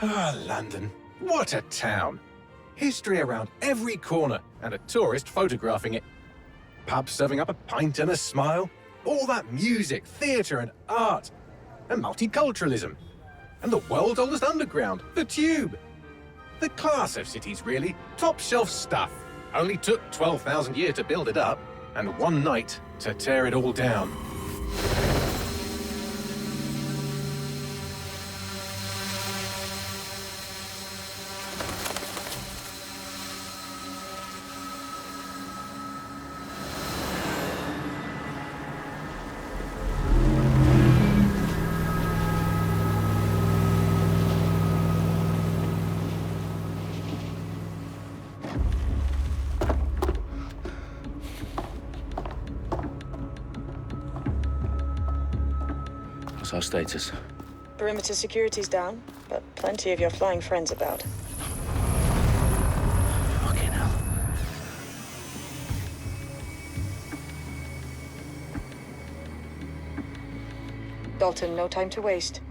Ah, London. What a town. History around every corner and a tourist photographing it. Pubs serving up a pint and a smile. All that music, theatre and art. And multiculturalism. And the world's oldest underground, the Tube. The class of cities, really. Top shelf stuff. Only took 12,000 years to build it up, and one night to tear it all down. What's our status? Perimeter security's down, but plenty of your flying friends about. Fucking hell. Dalton, no time to waste.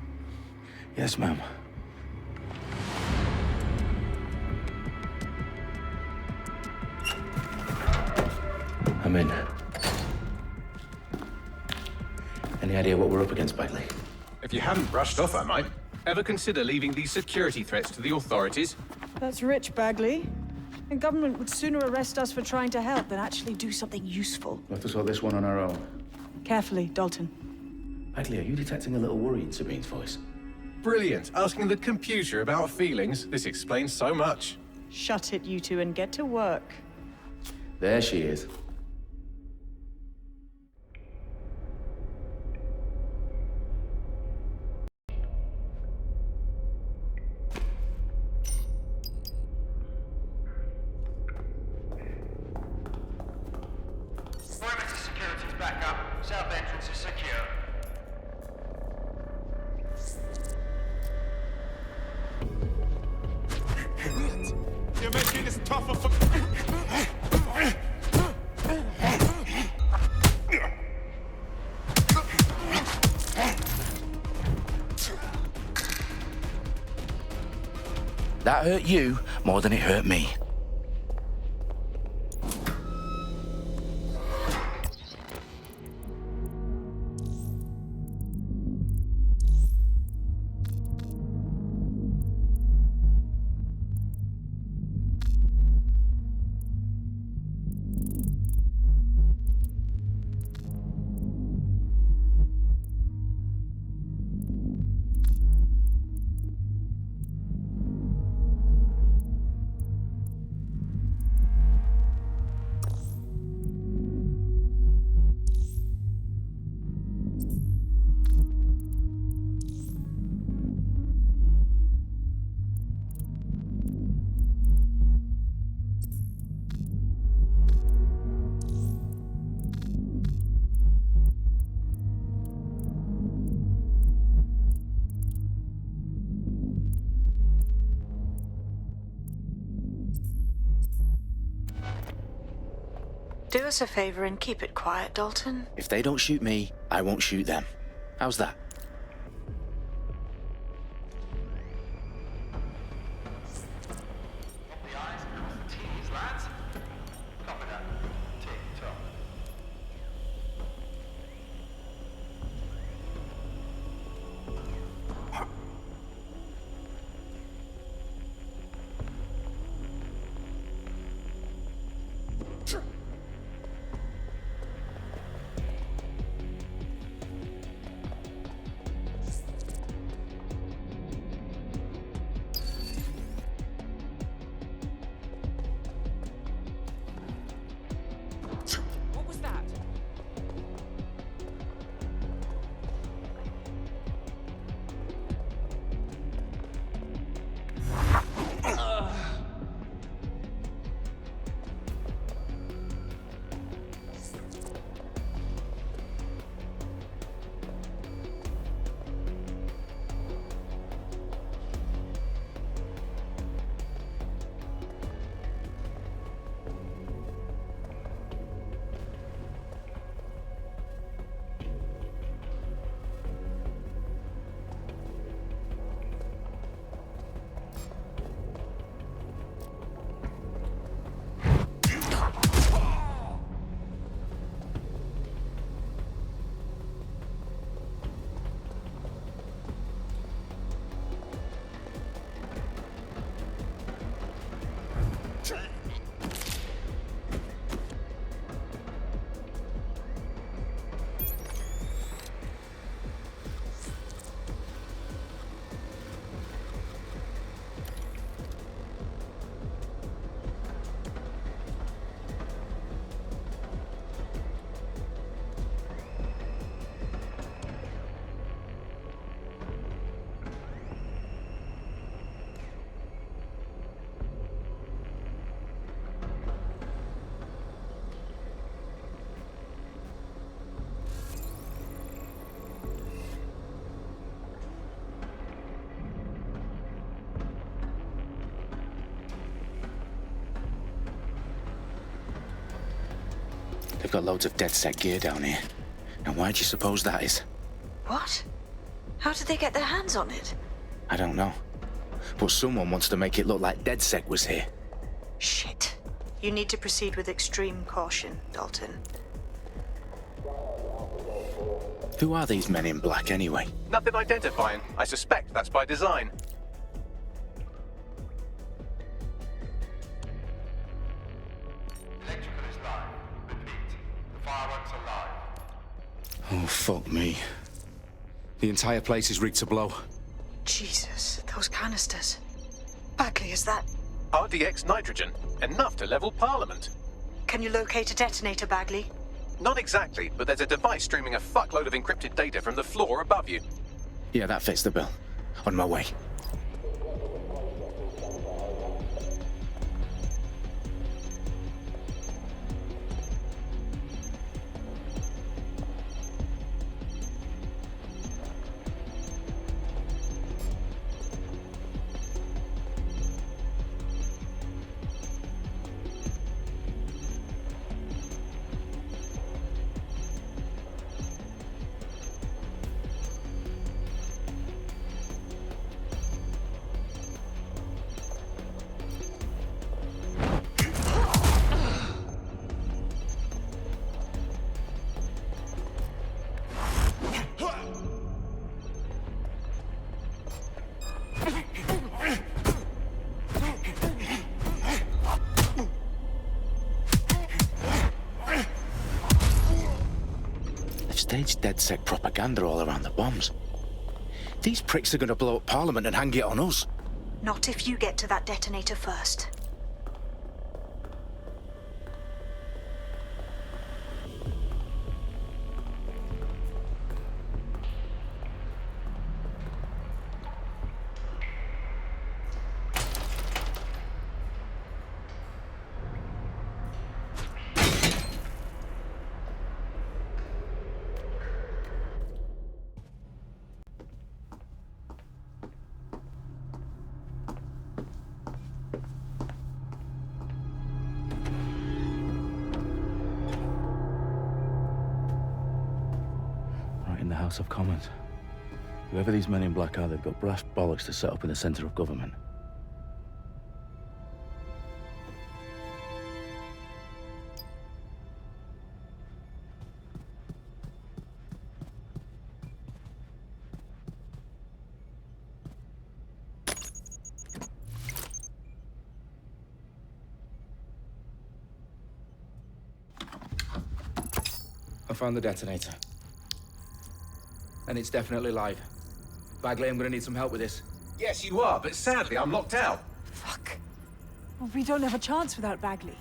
Yes, ma'am. I'm in. Any idea what we're up against, Bagley? If you hadn't brushed off, I might. Ever consider leaving these security threats to the authorities? That's rich, Bagley. The government would sooner arrest us for trying to help than actually do something useful. We'll have to sort this one on our own. Carefully, Dalton. Bagley, are you detecting a little worry in Sabine's voice? Brilliant. Asking the computer about feelings. This explains so much. Shut it, you two, and get to work. There she is. Perimeter security's back up. South entrance is secure. You're making this tougher for... That hurt you more than it hurt me. Do us a favor and keep it quiet, Dalton. If they don't shoot me, I won't shoot them. How's that? The eyes across the T's, lads. Copy that. Tick-tock. They've got loads of DedSec gear down here. And why do you suppose that is? What? How did they get their hands on it? I don't know. But someone wants to make it look like DedSec was here. Shit. You need to proceed with extreme caution, Dalton. Who are these men in black anyway? Nothing identifying. I suspect that's by design. Electrical is live. Repeat. The fireworks are live. Oh, fuck me. The entire place is rigged to blow. Jesus, those canisters. Bagley, is that... RDX nitrogen. Enough to level Parliament. Can you locate a detonator, Bagley? Not exactly, but there's a device streaming a fuckload of encrypted data from the floor above you. Yeah, that fits the bill. On my way. Staged DedSec propaganda all around the bombs. These pricks are going to blow up Parliament and hang it on us. Not if you get to that detonator first. In the House of Commons. Whoever these men in black are, they've got brass bollocks to set up in the centre of government. I found the detonator. And it's definitely live. Bagley, I'm gonna need some help with this. Yes, you are, but sadly I'm locked out. Fuck. Well, we don't have a chance without Bagley.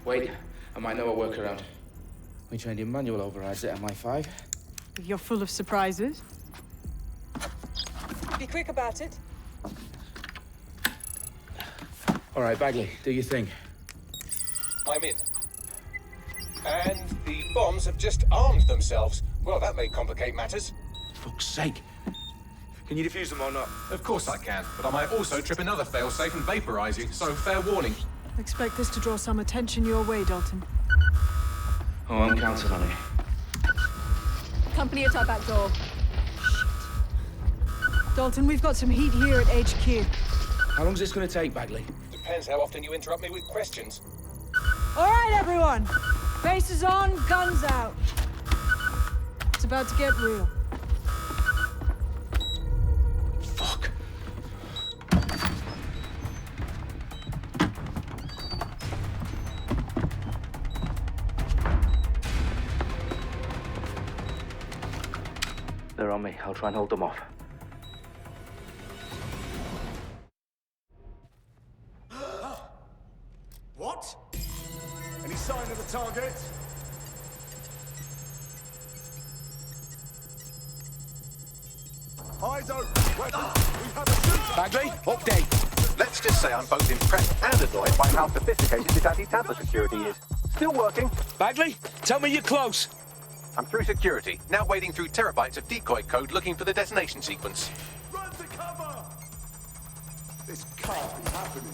Wait, I might know a workaround. We trained in manual overrides at MI5. You're full of surprises. Be quick about it. All right, Bagley, do your thing. I'm in. And the bombs have just armed themselves. Well, that may complicate matters. Fuck's sake. Can you defuse them or not? Of course I can, but I might also trip another failsafe and vaporize you, so fair warning. Expect this to draw some attention your way, Dalton. Oh, I'm counting on it. Company at our back door. Dalton, we've got some heat here at HQ. How long's this gonna take, Bagley? Depends how often you interrupt me with questions. All right, everyone. Faces on, guns out. It's about to get real. Fuck. They're on me. I'll try and hold them off. What? Any sign of the target? Eyes open. Weapons. We have a shooter. Bagley, update. Let's just say I'm both impressed and annoyed by how sophisticated this anti-tamper security is. Still working. Bagley, tell me you're close. I'm through security, now wading through terabytes of decoy code looking for the detonation sequence. Run to cover. This can't be happening.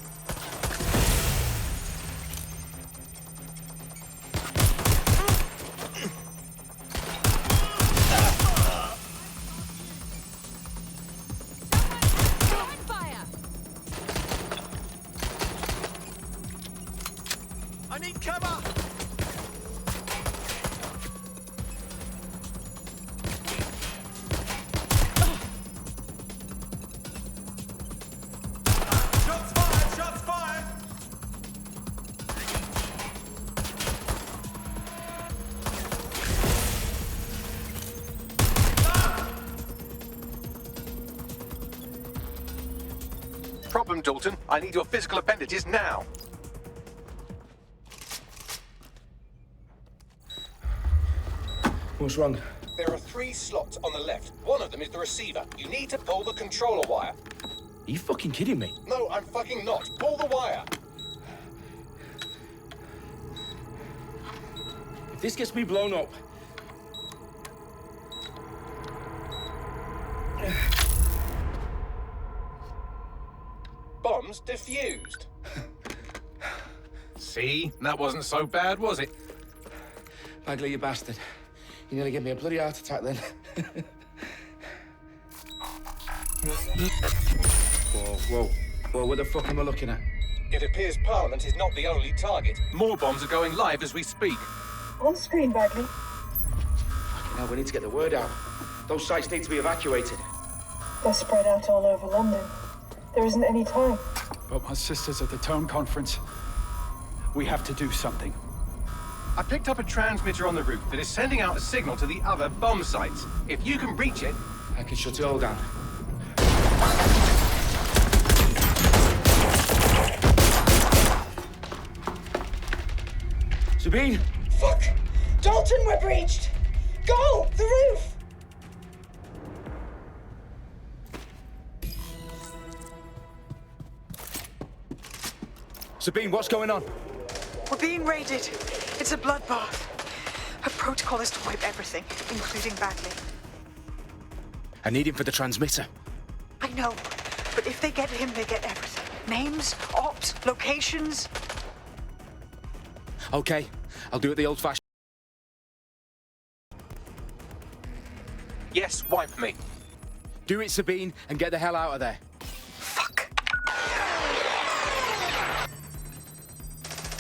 I need cover! Shots fired! Shots fired! Problem, Dalton. I need your physical appendages now. What's wrong? There are 3 slots on the left. One of them is the receiver. You need to pull the controller wire. Are you fucking kidding me? No, I'm fucking not. Pull the wire. If this gets me blown up... Bombs defused. See? That wasn't so bad, was it? Bagley, you bastard. You nearly gave me a bloody heart attack then. Whoa, what the fuck am I looking at? It appears Parliament is not the only target. More bombs are going live as we speak. On screen, Bagley. Now we need to get the word out. Those sites need to be evacuated. They're spread out all over London. There isn't any time. But my sister's at the town conference. We have to do something. I picked up a transmitter on the roof that is sending out a signal to the other bomb sites. If you can reach it... I can shut it all down. Sabine! Fuck! Dalton, we're breached! Go! The roof! Sabine, what's going on? We're being raided. It's a bloodbath. Her protocol is to wipe everything, including Bagley. I need him for the transmitter. I know, but if they get him, they get everything. Names, ops, locations. Okay, I'll do it the old-fashioned... Yes, wipe me. Do it, Sabine, and get the hell out of there. Fuck.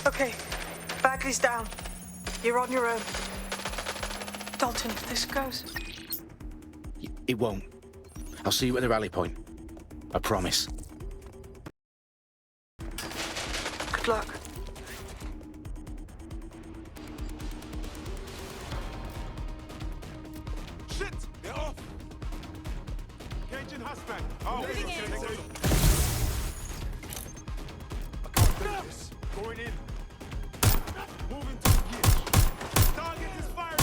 Okay, Bagley's down. You're on your own. Dalton, if this goes... It won't. I'll see you at the rally point. I promise. Good luck. Shit! They're off! Engaging husband. Oh, Moving in. I can't do this. Going in. Moving to the gear. Target is firing.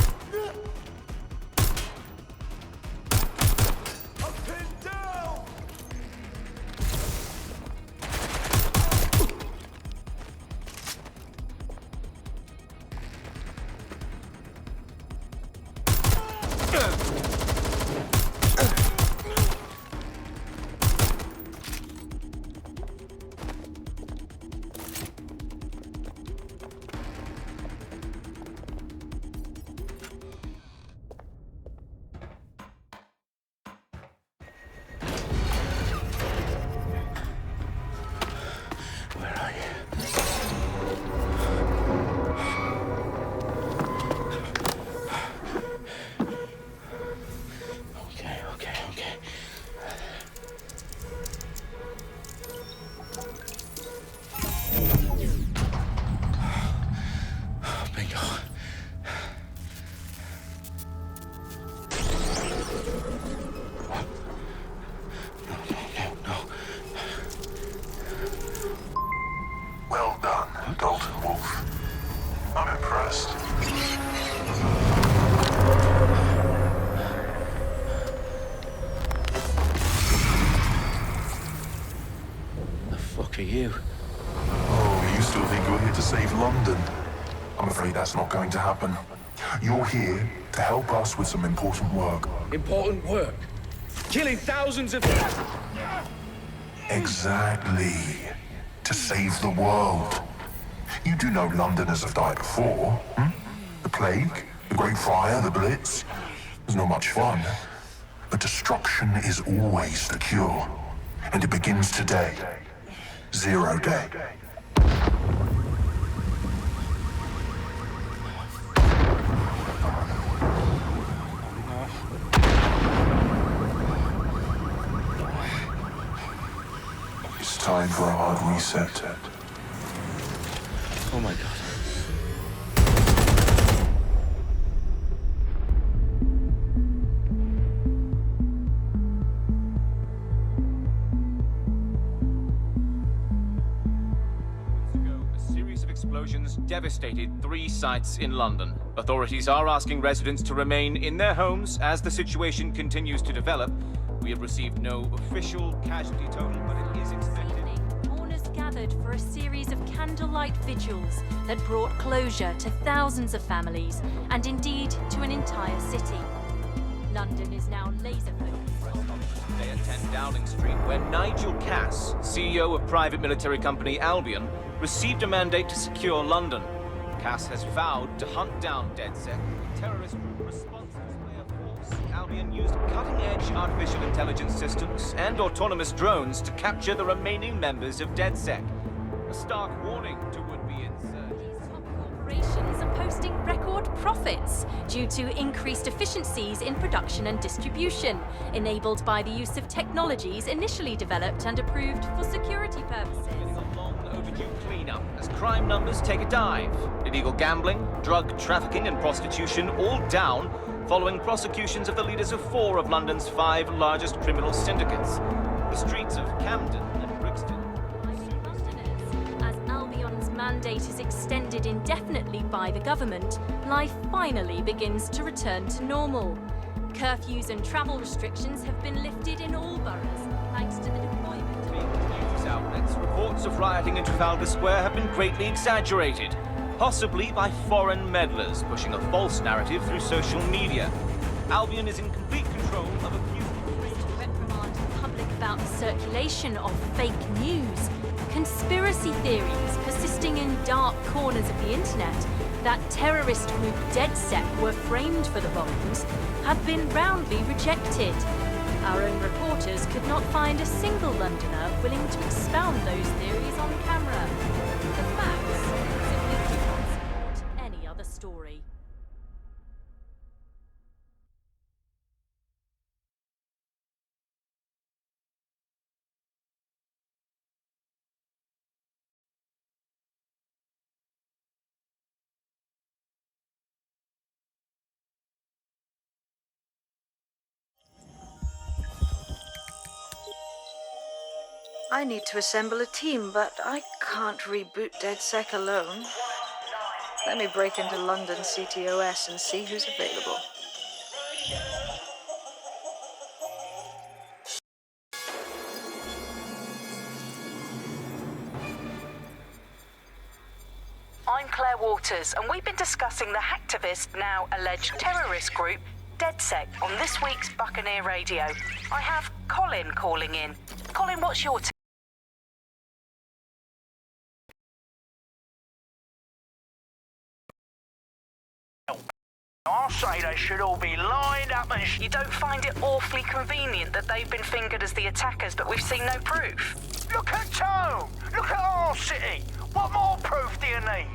I'm pinned down! You still think you're here to save London? I'm afraid that's not going to happen. You're here to help us with some important work. Important work? Killing thousands of... Exactly. To save the world. You do know Londoners have died before, hmm? The plague, the Great Fire, the Blitz. It's not much fun. But destruction is always the cure. And it begins today. Zero Day. It's time for a hard reset. Oh my God. Explosions devastated 3 sites in London. Authorities are asking residents to remain in their homes as the situation continues to develop. We have received no official casualty total, but it is expected. Mourners gathered for a series of candlelight vigils that brought closure to thousands of families and indeed to an entire city. London is now laser-focused. Today at 10 Downing Street, where Nigel Cass, CEO of private military company Albion, received a mandate to secure London. Cass has vowed to hunt down DedSec, a terrorist group responsible for force. Albion used cutting-edge artificial intelligence systems and autonomous drones to capture the remaining members of DedSec. A stark warning to would-be insurgents. Top corporations are posting record profits due to increased efficiencies in production and distribution, enabled by the use of technologies initially developed and approved for security purposes. Overdue cleanup as crime numbers take a dive. Illegal gambling, drug trafficking and prostitution all down following prosecutions of the leaders of 4 of London's 5 largest criminal syndicates. The streets of Camden and Brixton. As Albion's mandate is extended indefinitely by the government, life finally begins to return to normal. Curfews and travel restrictions have been lifted in all boroughs, thanks to the deployment News outlets, reports of rioting in Trafalgar Square have been greatly exaggerated, possibly by foreign meddlers pushing a false narrative through social media. Albion is in complete control of a few... to reprimand the public about the circulation of fake news, conspiracy theories persisting in dark corners of the internet that terrorist group DedSec were framed for the bombings have been roundly rejected. Our own reporters could not find a single Londoner willing to expound those theories on camera. The facts simply do not support any other story. I need to assemble a team, but I can't reboot DedSec alone. Let me break into London CTOS and see who's available. I'm Claire Waters, and we've been discussing the hacktivist, now alleged terrorist group, DedSec, on this week's Buccaneer Radio. I have Colin calling in. Colin, what's your I'll say they should all be lined up and... You don't find it awfully convenient that they've been fingered as the attackers, but we've seen no proof? Look at Tone! Look at our city! What more proof do you need?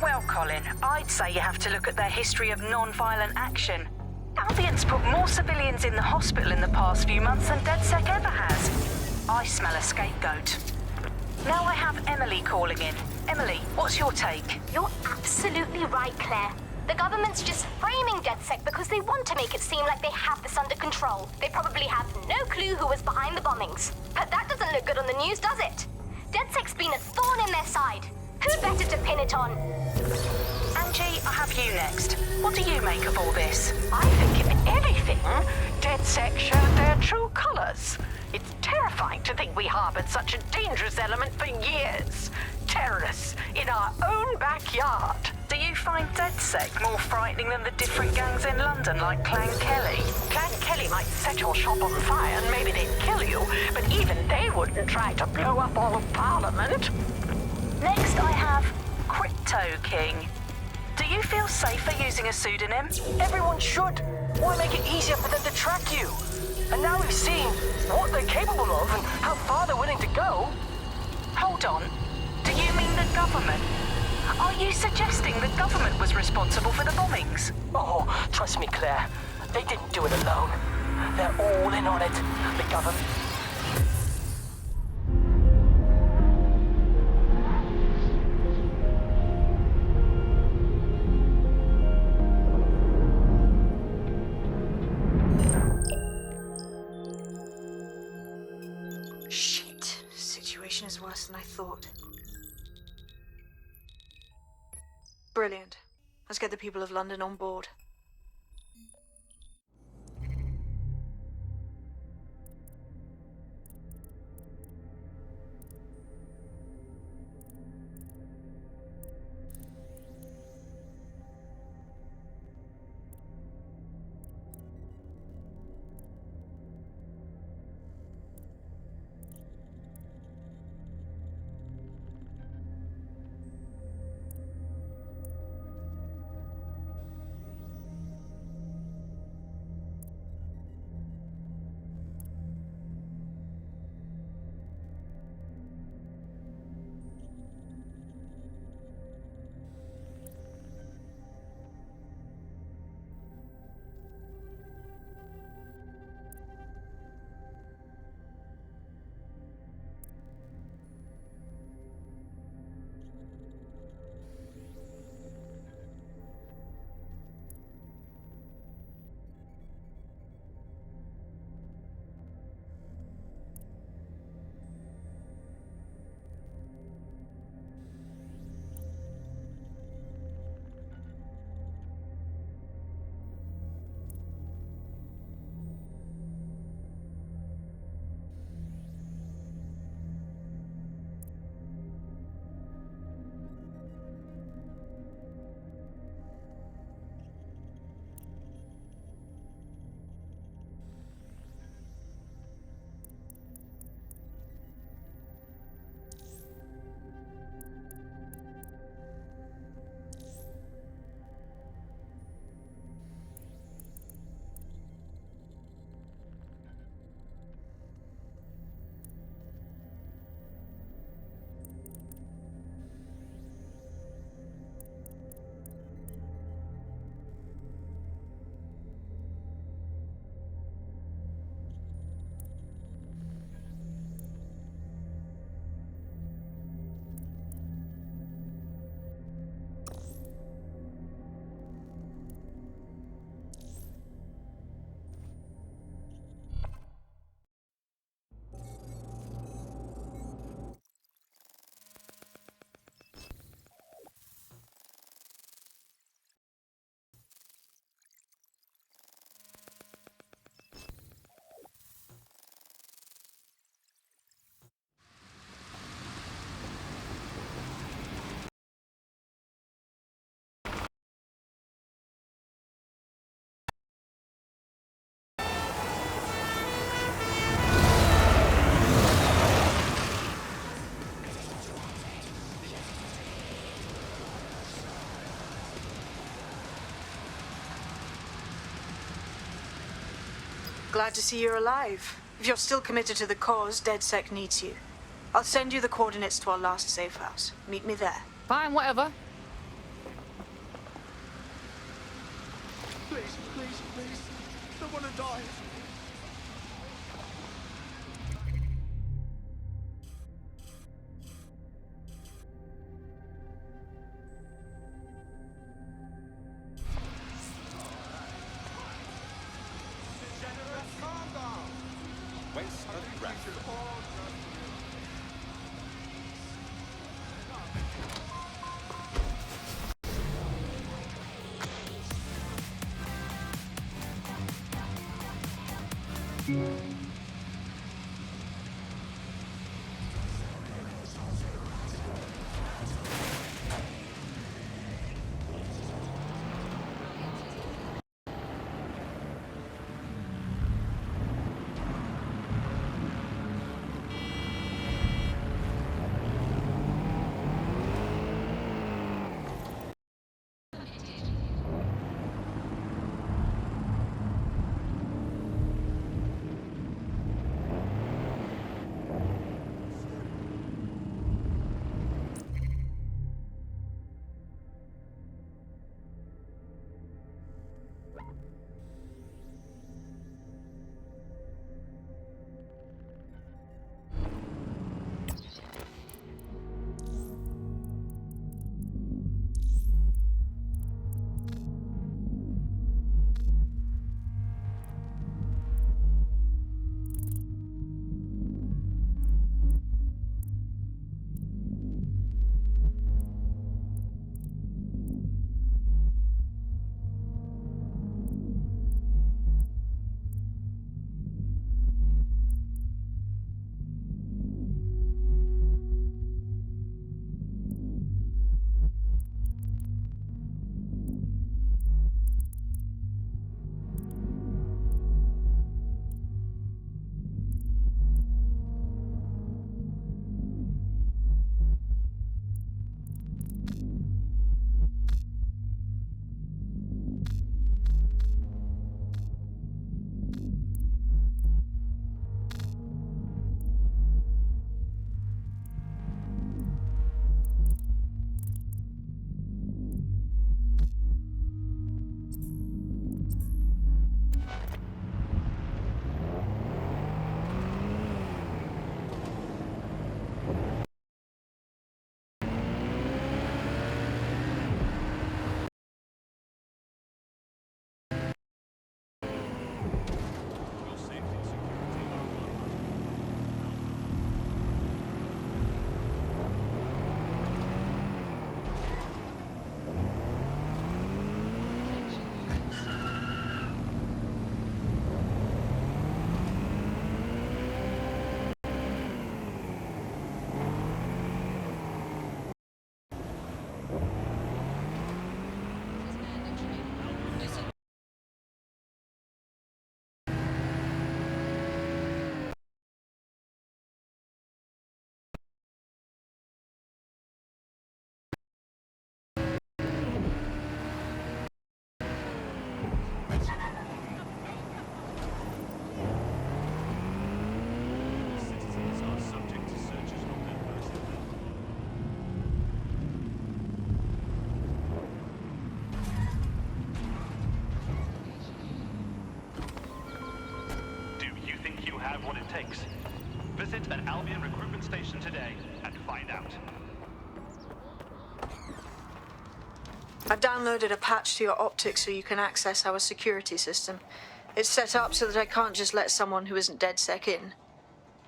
Well, Colin, I'd say you have to look at their history of non-violent action. Albion's put more civilians in the hospital in the past few months than DedSec ever has. I smell a scapegoat. Now I have Emily calling in. Emily, what's your take? You're absolutely right, Claire. The government's just framing DedSec because they want to make it seem like they have this under control. They probably have no clue who was behind the bombings. But that doesn't look good on the news, does it? DedSec's been a thorn in their side. Who better to pin it on? Angie, I have you next. What do you make of all this? I think, if anything, DedSec showed their true colours. It's terrifying to think we harboured such a dangerous element for years. Terrorists, DedSec more frightening than the different gangs in London like Clan Kelly? Clan Kelly might set your shop on fire and maybe they'd kill you, but even they wouldn't try to blow up all of Parliament. Next I have Crypto King. Do you feel safer using a pseudonym? Everyone should. Why make it easier for them to track you? And now we've seen what they're capable of and how far they're willing to go. Hold on. Do you mean the government? Are you suggesting the government was responsible for the bombings? Oh, trust me, Claire. They didn't do it alone. They're all in on it. The government. Shit. Situation is worse than I thought. Brilliant. Let's get the people of London on board. Glad to see you're alive. If you're still committed to the cause, DedSec needs you. I'll send you the coordinates to our last safe house. Meet me there. Fine, whatever. Please, please, please. I don't want to die. station today and find out. I've downloaded a patch to your optics so you can access our security system. It's set up so that I can't just let someone who isn't DedSec in.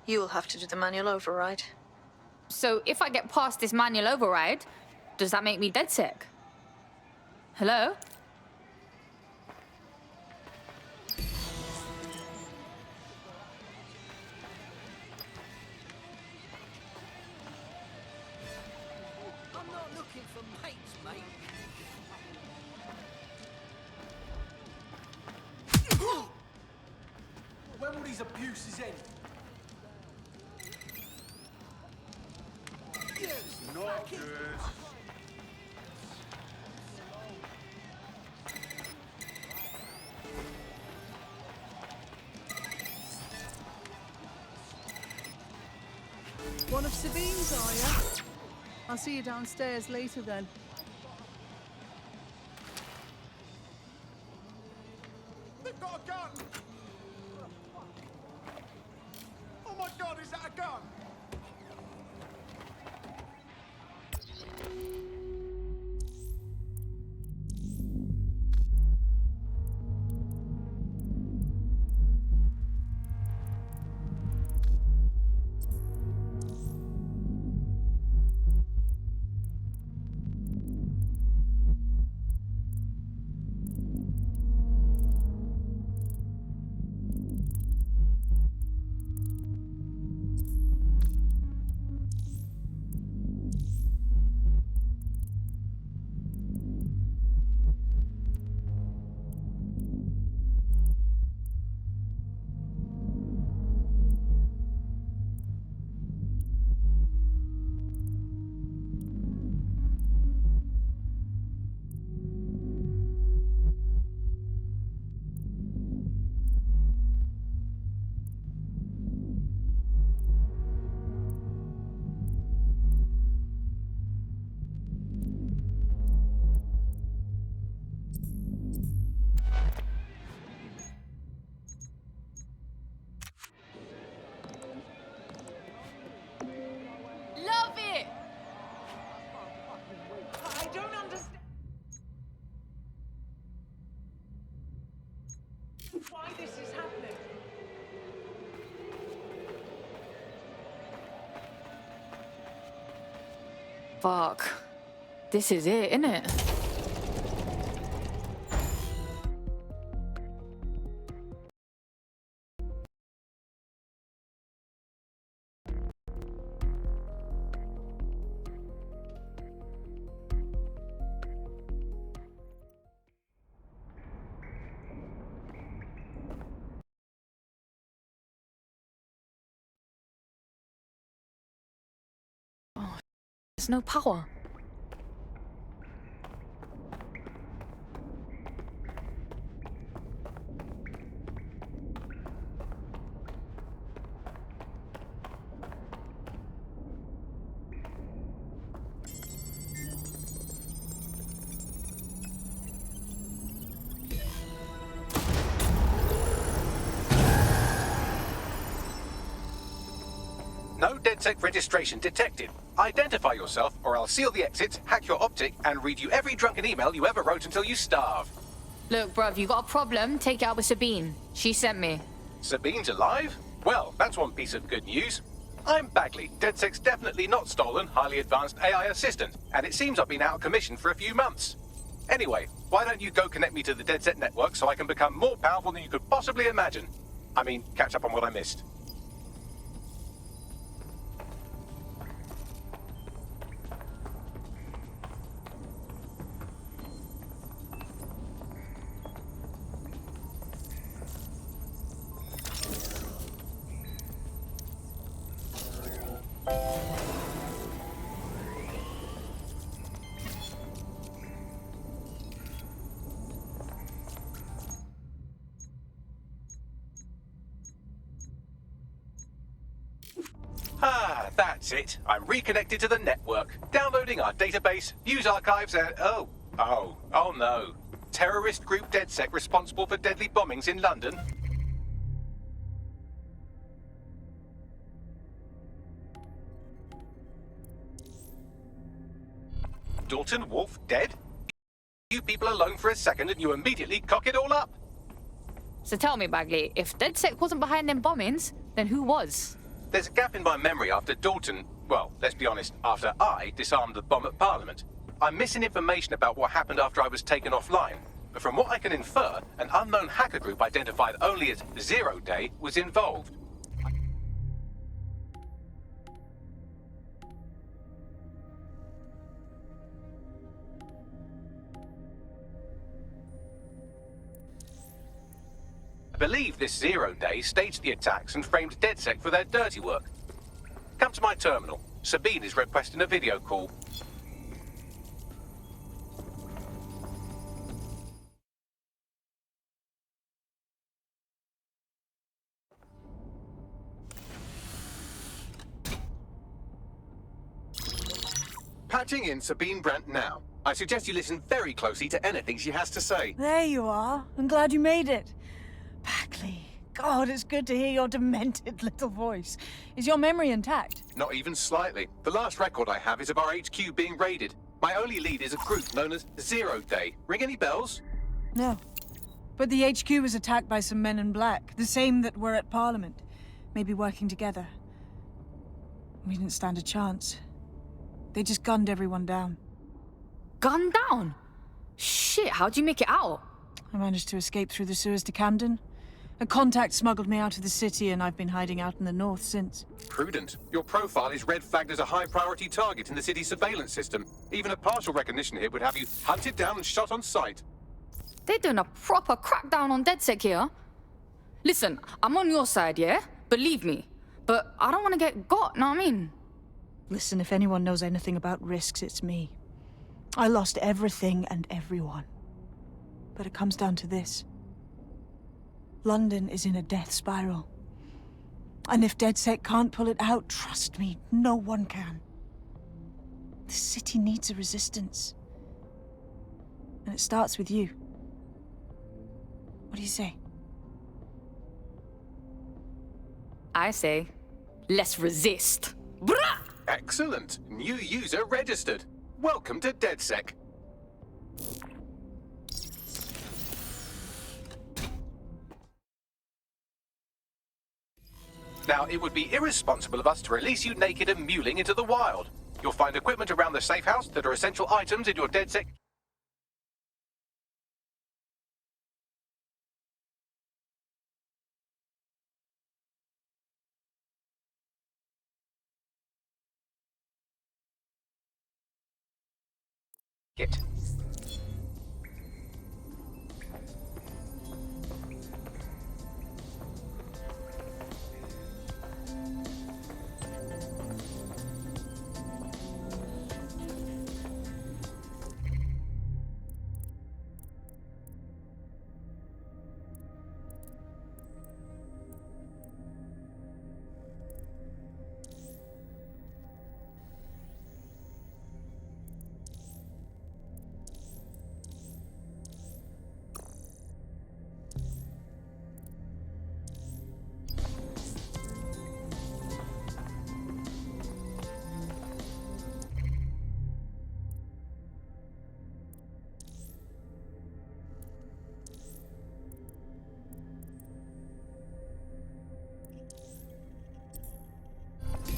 You'll have to do the manual override. So if I get past this manual override, does that make me DedSec? Hello? I'm not looking for mates, mate. When will these abuses end? Not good. One of Sabine's, are you? I'll see you downstairs later then. They've got a gun! Oh my god, is that a gun? Love it! I don't understand why this is happening. Fuck. This is it, innit? Oh, there's no power. No DedSec registration detected. Identify yourself, or I'll seal the exits, hack your optic, and read you every drunken email you ever wrote until you starve. Look, bruv, you got a problem? Take it out with Sabine. She sent me. Sabine's alive? Well, that's one piece of good news. I'm Bagley, DedSec's definitely not stolen, highly advanced AI assistant, and it seems I've been out of commission for a few months. Anyway, why don't you go connect me to the DedSec network so I can become more powerful than you could possibly imagine? I mean, catch up on what I missed. Ah, that's it. I'm reconnected to the network, downloading our database, news archives, and oh no. Terrorist group DedSec responsible for deadly bombings in London. Dalton Wolf dead? You people alone for a second and you immediately cock it all up. So tell me, Bagley, if DedSec wasn't behind them bombings, then who was? There's a gap in my memory after Dalton, well, let's be honest, after I disarmed the bomb at Parliament. I'm missing information about what happened after I was taken offline. But from what I can infer, an unknown hacker group identified only as Zero Day was involved. I believe this Zero Day staged the attacks and framed DedSec for their dirty work. Come to my terminal. Sabine is requesting a video call. Patching in Sabine Brandt now. I suggest you listen very closely to anything she has to say. There you are. I'm glad you made it. Bagley, God, it's good to hear your demented little voice. Is your memory intact? Not even slightly. The last record I have is of our HQ being raided. My only lead is a group known as Zero Day. Ring any bells? No. But the HQ was attacked by some men in black, the same that were at Parliament. Maybe working together. We didn't stand a chance. They just gunned everyone down. Gunned down? Shit, how'd you make it out? I managed to escape through the sewers to Camden. A contact smuggled me out of the city, and I've been hiding out in the north since. Prudent. Your profile is red flagged as a high-priority target in the city's surveillance system. Even a partial recognition here would have you hunted down and shot on sight. They're doing a proper crackdown on DedSec here. Listen, I'm on your side, yeah? Believe me. But I don't want to get got, know what I mean? Listen, if anyone knows anything about risks, it's me. I lost everything and everyone. But it comes down to this. London is in a death spiral. And if DedSec can't pull it out, trust me, no one can. The city needs a resistance. And it starts with you. What do you say? I say, let's resist. Brah! Excellent. New user registered. Welcome to DedSec. Now, it would be irresponsible of us to release you naked and mewling into the wild. You'll find equipment around the safe house that are essential items in your DedSec. Kit.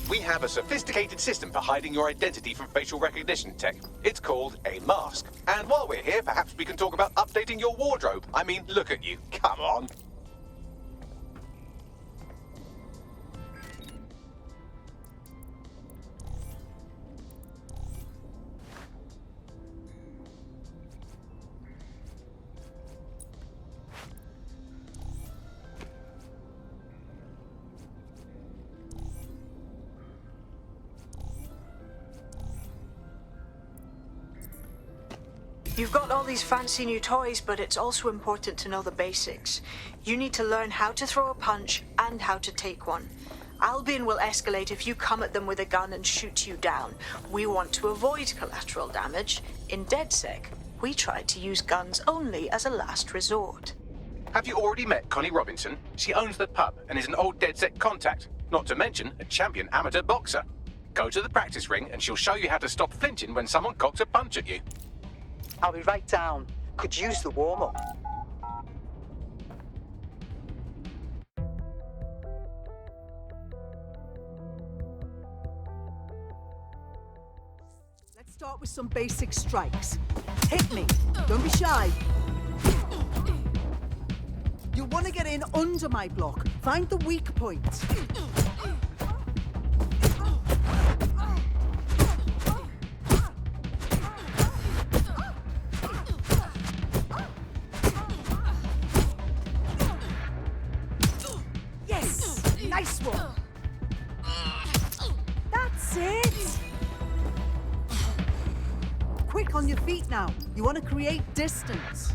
We have a sophisticated system for hiding your identity from facial recognition tech. It's called a mask. And while we're here, perhaps we can talk about updating your wardrobe. I mean, look at you. Come on. You've got all these fancy new toys, but it's also important to know the basics. You need to learn how to throw a punch and how to take one. Albion will escalate if you come at them with a gun and shoot you down. We want to avoid collateral damage. In DedSec, we try to use guns only as a last resort. Have you already met Connie Robinson? She owns the pub and is an old DedSec contact, not to mention a champion amateur boxer. Go to the practice ring and she'll show you how to stop flinching when someone cocks a punch at you. I'll be right down. Could use the warm-up. Let's start with some basic strikes. Hit me. Don't be shy. You want to get in under my block. Find the weak points. Yes! Nice one! That's it! Quick on your feet now. You want to create distance.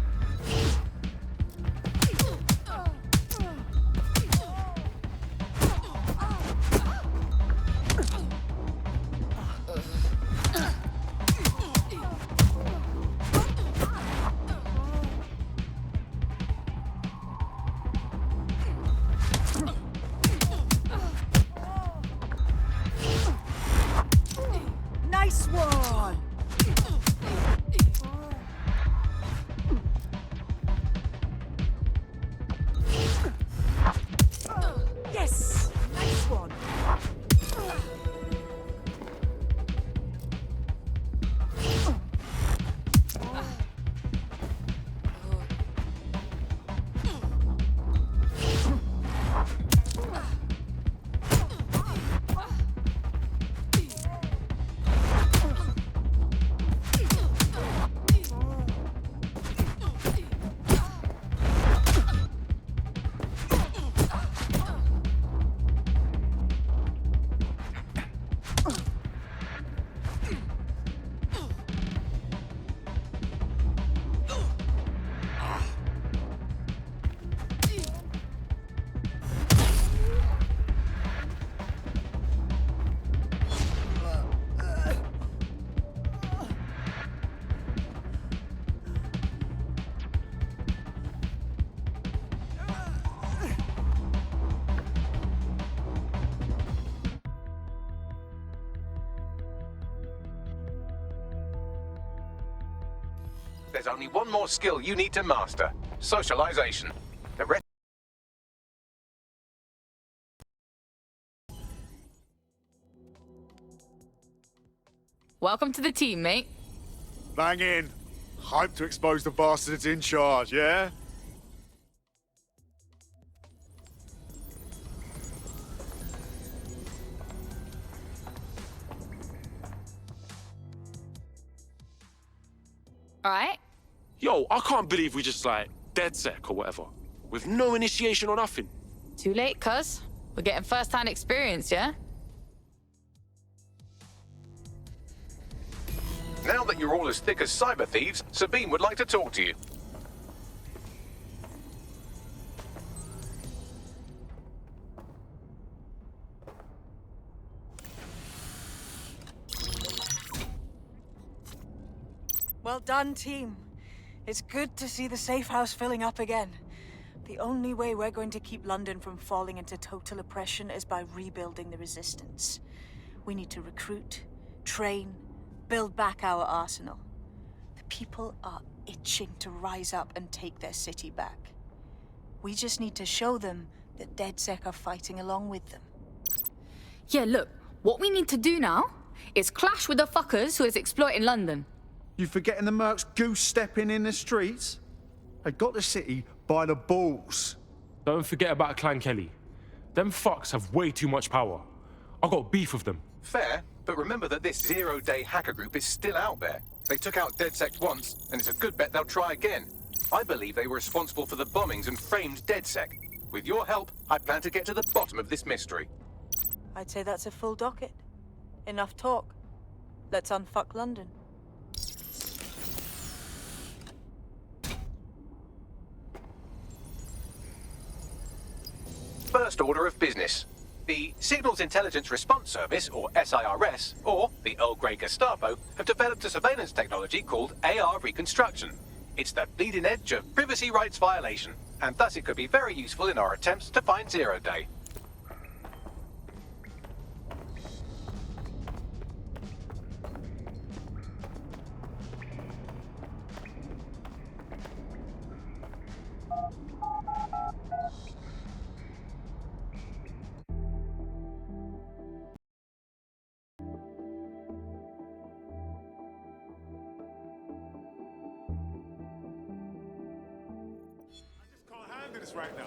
Nice one! Yes! Nice one! There's only one more skill you need to master. Socialization. The rest... Welcome to the team, mate. Bang in. Hype to expose the bastards in charge, yeah? All right? Yo, I can't believe we just, like, DedSec or whatever. With no initiation or nothing. Too late, cuz. We're getting first-hand experience, yeah? Now that you're all as thick as cyber thieves, Sabine would like to talk to you. Well done, team. It's good to see the safe house filling up again. The only way we're going to keep London from falling into total oppression is by rebuilding the resistance. We need to recruit, train, build back our arsenal. The people are itching to rise up and take their city back. We just need to show them that DedSec are fighting along with them. Yeah, look, what we need to do now is clash with the fuckers who is exploiting London. You forgetting the mercs goose stepping in the streets? They got the city by the balls. Don't forget about Clan Kelly. Them fucks have way too much power. I got beef with them. Fair, but remember that this zero-day hacker group is still out there. They took out DedSec once, and it's a good bet they'll try again. I believe they were responsible for the bombings and framed DedSec. With your help, I plan to get to the bottom of this mystery. I'd say that's a full docket. Enough talk. Let's unfuck London. First order of business. The Signals Intelligence Response Service, or SIRS, or the Earl Grey Gestapo, have developed a surveillance technology called AR Reconstruction. It's the bleeding edge of privacy rights violation, and thus it could be very useful in our attempts to find Zero Day. handle this right now.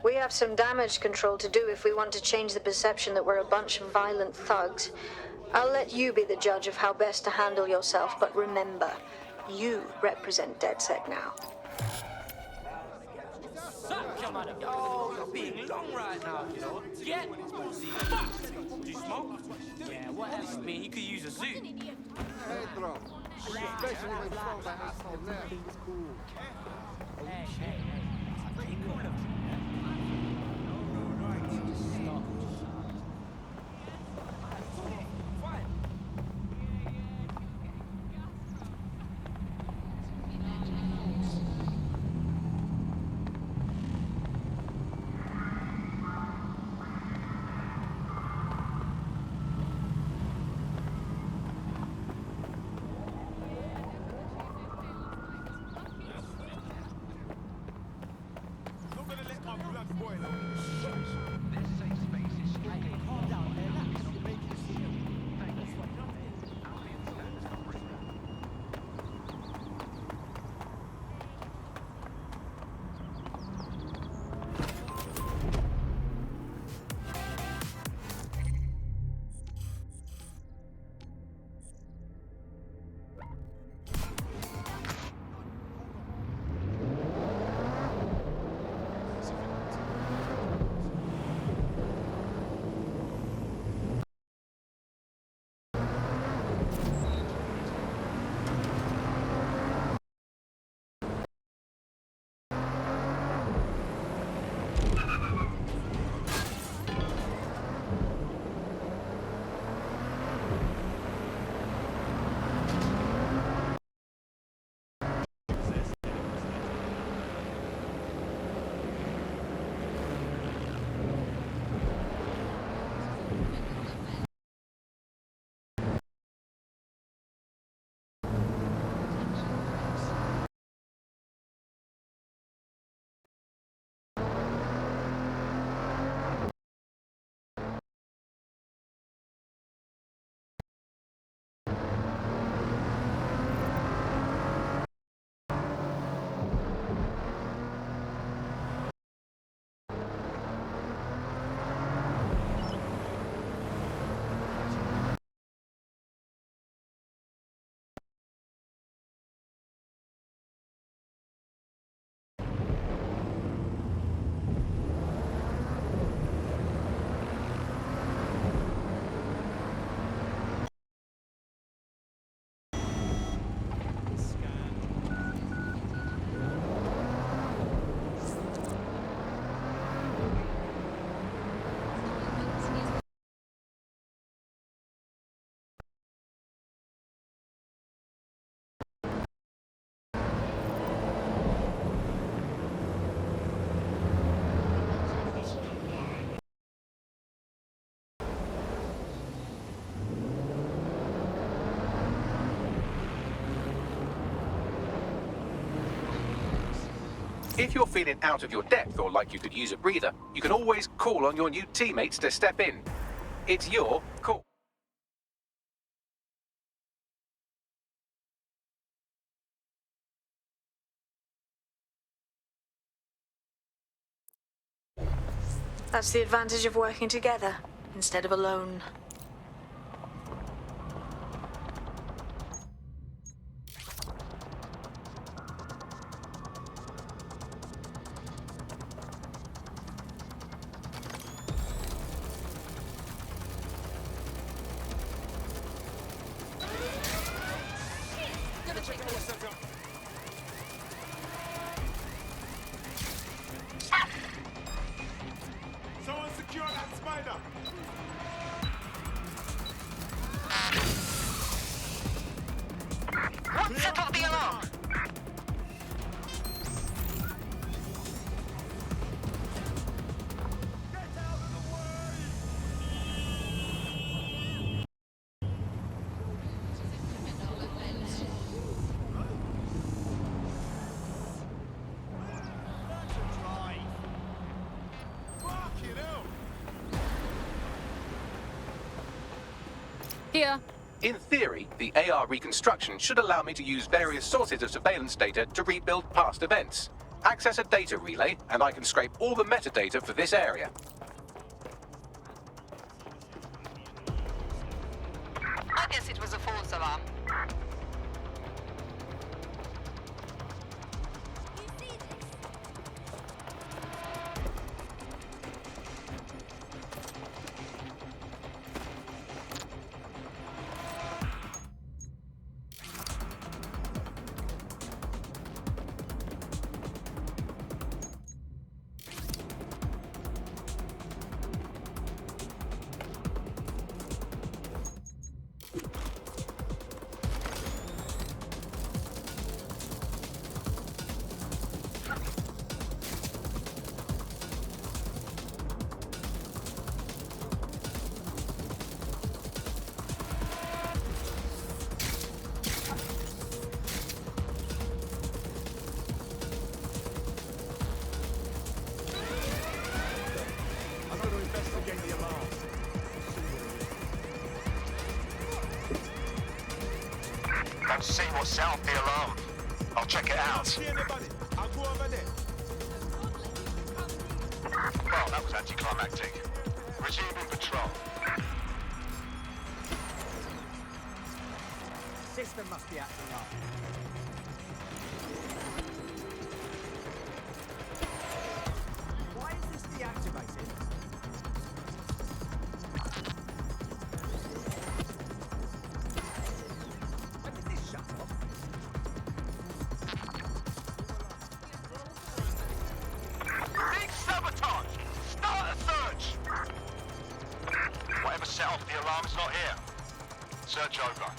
We have some damage control to do if we want to change the perception that we're a bunch of violent thugs. I'll let you be the judge of how best to handle yourself, but remember, you represent DedSec now. Yo, you're being long right now, you know. Get fucked! Do you smoke? Yeah, whatever. I mean, you could use a suit. Hey, bro. Especially when from that asshole there. Hey. Not gonna let my blood boil. If you're feeling out of your depth or like you could use a breather, you can always call on your new teammates to step in. It's your call. That's the advantage of working together instead of alone. Someone secure that spider. What set off the alarm? Here. In theory, the AR reconstruction should allow me to use various sources of surveillance data to rebuild past events. Access a data relay, and I can scrape all the metadata for this area. I guess it was a false alarm. I'm going to investigate the alarm. Don't see what set off the alarm. I'll check it out. See anybody? I'll go over there. Well, that was anticlimactic. Resuming patrol. System must be acting up. Why is this deactivated? When did this shut off? Big sabotage! Start a search! Whatever set off the alarm is not here. Search over.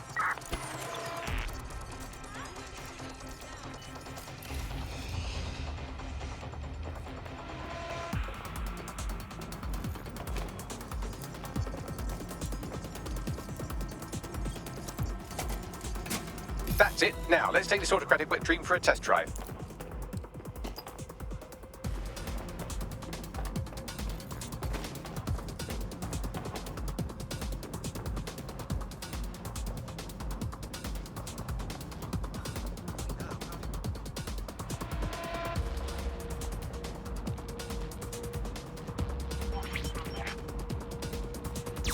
That's it. Now, let's take this autocratic wet dream for a test drive.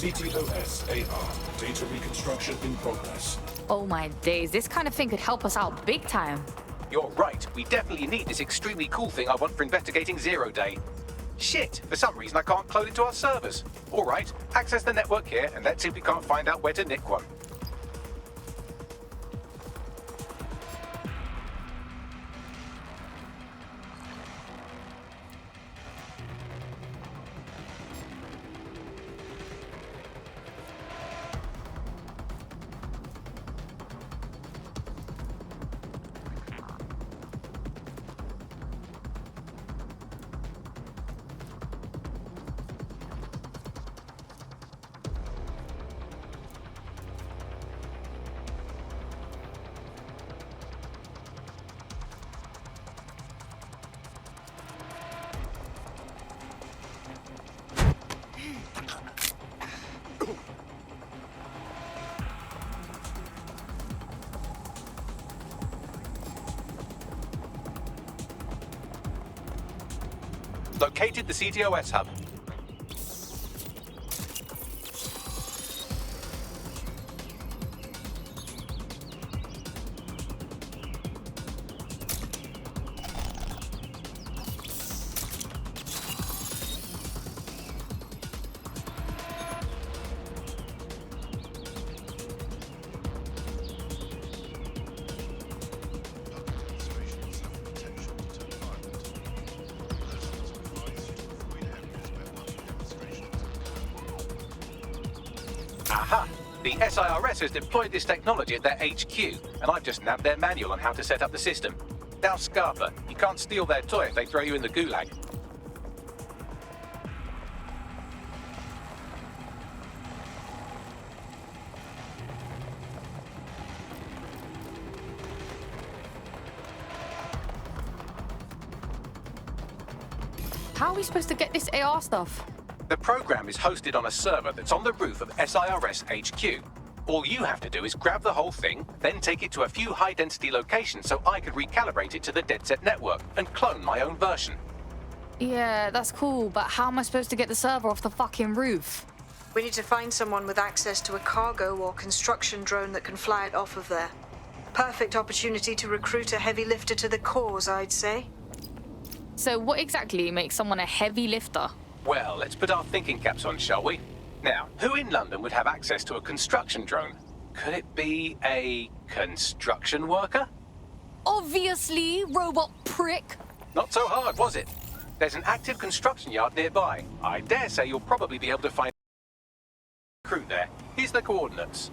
CTOS AR. Data reconstruction in progress. Oh my days, this kind of thing could help us out big time. You're right. We definitely need this extremely cool thing I want for investigating Zero Day. Shit, for some reason I can't clone it to our servers. All right, access the network here, and let's see if we can't find out where to nick one. Located the CTOS hub. Aha! The SIRS has deployed this technology at their HQ, and I've just nabbed their manual on how to set up the system. Now, Scarpa, you can't steal their toy if they throw you in the gulag. How are we supposed to get this AR stuff? The program is hosted on a server that's on the roof of SIRS HQ. All you have to do is grab the whole thing, then take it to a few high-density locations so I could recalibrate it to the DedSec network and clone my own version. Yeah, that's cool, but how am I supposed to get the server off the fucking roof? We need to find someone with access to a cargo or construction drone that can fly it off of there. Perfect opportunity to recruit a heavy lifter to the cause, I'd say. So what exactly makes someone a heavy lifter? Well, let's put our thinking caps on, shall we? Now, who in London would have access to a construction drone? Could it be a construction worker? Obviously, robot prick. Not so hard, was it? There's an active construction yard nearby. I dare say you'll probably be able to find a crew there. Here's the coordinates.